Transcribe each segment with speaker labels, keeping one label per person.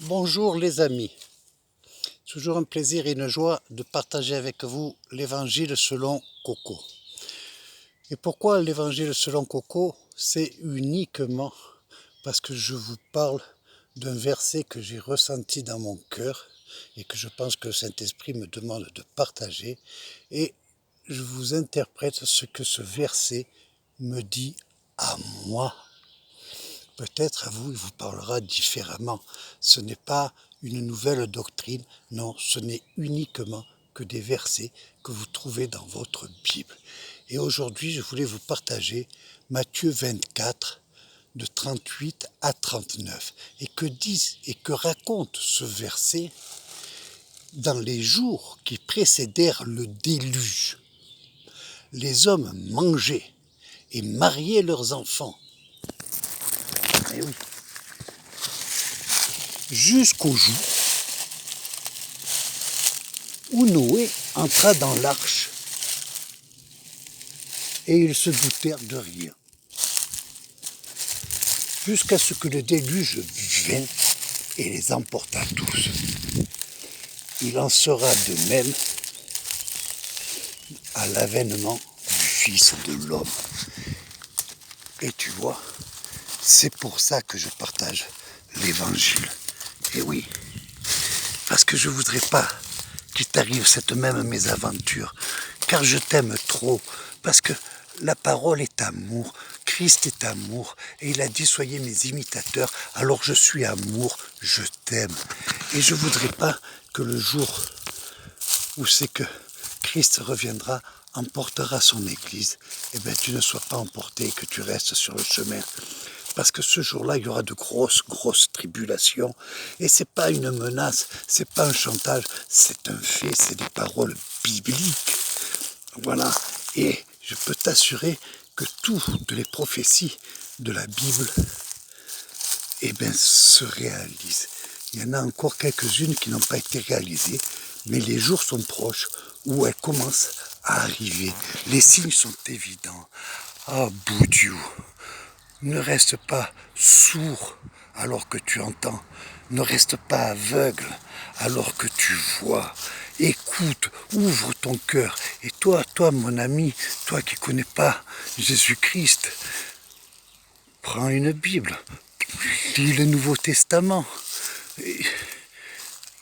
Speaker 1: Bonjour les amis, toujours un plaisir et une joie de partager avec vous l'évangile selon Coco. Et pourquoi l'évangile selon Coco? C'est uniquement parce que je vous parle d'un verset que j'ai ressenti dans mon cœur et que je pense que le Saint-Esprit me demande de partager, et je vous interprète ce que ce verset me dit à moi. Peut-être à vous, il vous parlera différemment. Ce n'est pas une nouvelle doctrine, non, ce n'est uniquement que des versets que vous trouvez dans votre Bible. Et aujourd'hui, je voulais vous partager Matthieu 24, de 38 à 39. Et que dit et que raconte ce verset? Dans les jours qui précédèrent le déluge, les hommes mangeaient et mariaient leurs enfants. Eh oui. Jusqu'au jour où Noé entra dans l'arche, et ils se doutèrent de rien, jusqu'à ce que le déluge vînt et les emporta tous. Il en sera de même à l'avènement du Fils de l'homme. Et tu vois, c'est pour ça que je partage l'évangile. Et oui, parce que je ne voudrais pas qu'il t'arrive cette même mésaventure, car je t'aime trop, parce que la parole est amour, Christ est amour, et il a dit soyez mes imitateurs, alors je suis amour, je t'aime. Et je ne voudrais pas que le jour où c'est que Christ reviendra, emportera son Église, et bien tu ne sois pas emporté et que tu restes sur le chemin. Parce que ce jour-là, il y aura de grosses tribulations. Et c'est pas une menace, c'est pas un chantage, c'est un fait, c'est des paroles bibliques. Voilà. Et je peux t'assurer que toutes les prophéties de la Bible, se réalisent. Il y en a encore quelques-unes qui n'ont pas été réalisées, mais les jours sont proches où elles commencent à arriver. Les signes sont évidents. Ah, Boudiou! Ne reste pas sourd alors que tu entends. Ne reste pas aveugle alors que tu vois. Écoute, ouvre ton cœur. Et toi, mon ami, toi qui ne connais pas Jésus-Christ, prends une Bible, lis le Nouveau Testament.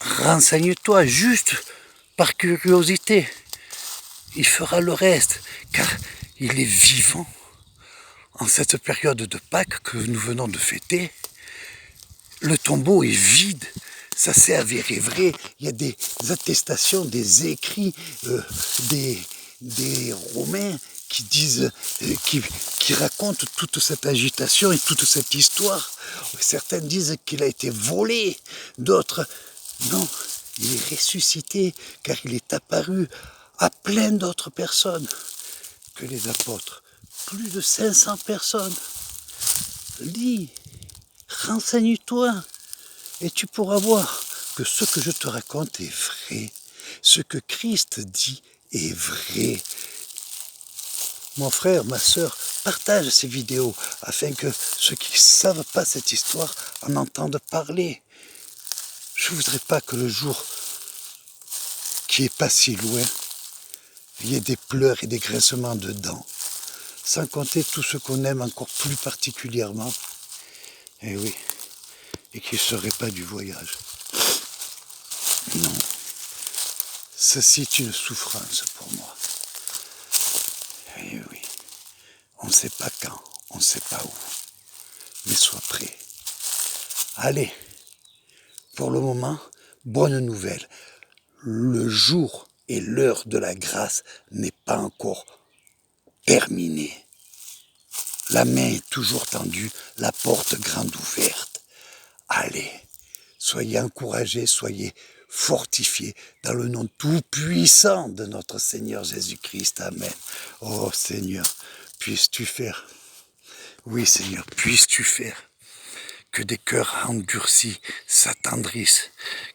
Speaker 1: Renseigne-toi juste par curiosité. Il fera le reste, car il est vivant. En cette période de Pâques que nous venons de fêter, le tombeau est vide. Ça s'est avéré vrai. Il y a des attestations, des écrits des Romains qui disent, qui racontent toute cette agitation et toute cette histoire. Certains disent qu'il a été volé, d'autres non, il est ressuscité car il est apparu à plein d'autres personnes que les apôtres. Plus de 500 personnes. Lis, renseigne-toi, et tu pourras voir que ce que je te raconte est vrai. Ce que Christ dit est vrai. Mon frère, ma sœur, partage ces vidéos afin que ceux qui ne savent pas cette histoire en entendent parler. Je ne voudrais pas que le jour qui n'est pas si loin, il y ait des pleurs et des grincements de dents. Sans compter tout ce qu'on aime encore plus particulièrement. Et oui, et qui ne serait pas du voyage. Non, ceci est une souffrance pour moi. Et oui, on ne sait pas quand, on ne sait pas où, mais sois prêt. Allez, pour le moment, bonne nouvelle. Le jour et l'heure de la grâce n'est pas encore terminé. La main est toujours tendue, la porte grande ouverte. Allez, soyez encouragés, soyez fortifiés dans le nom tout-puissant de notre Seigneur Jésus-Christ. Amen. Oh Seigneur, puisses-tu faire, oui Seigneur, puisses-tu faire que des cœurs endurcis s'attendrissent,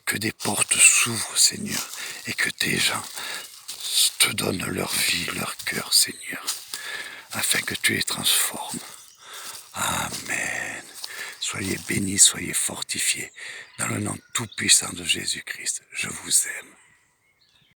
Speaker 1: que des portes s'ouvrent, Seigneur, et que tes gens te donnent leur vie, leur cœur, Seigneur, afin que tu les transformes. Amen. Soyez bénis, soyez fortifiés. Dans le nom tout-puissant de Jésus-Christ, je vous aime.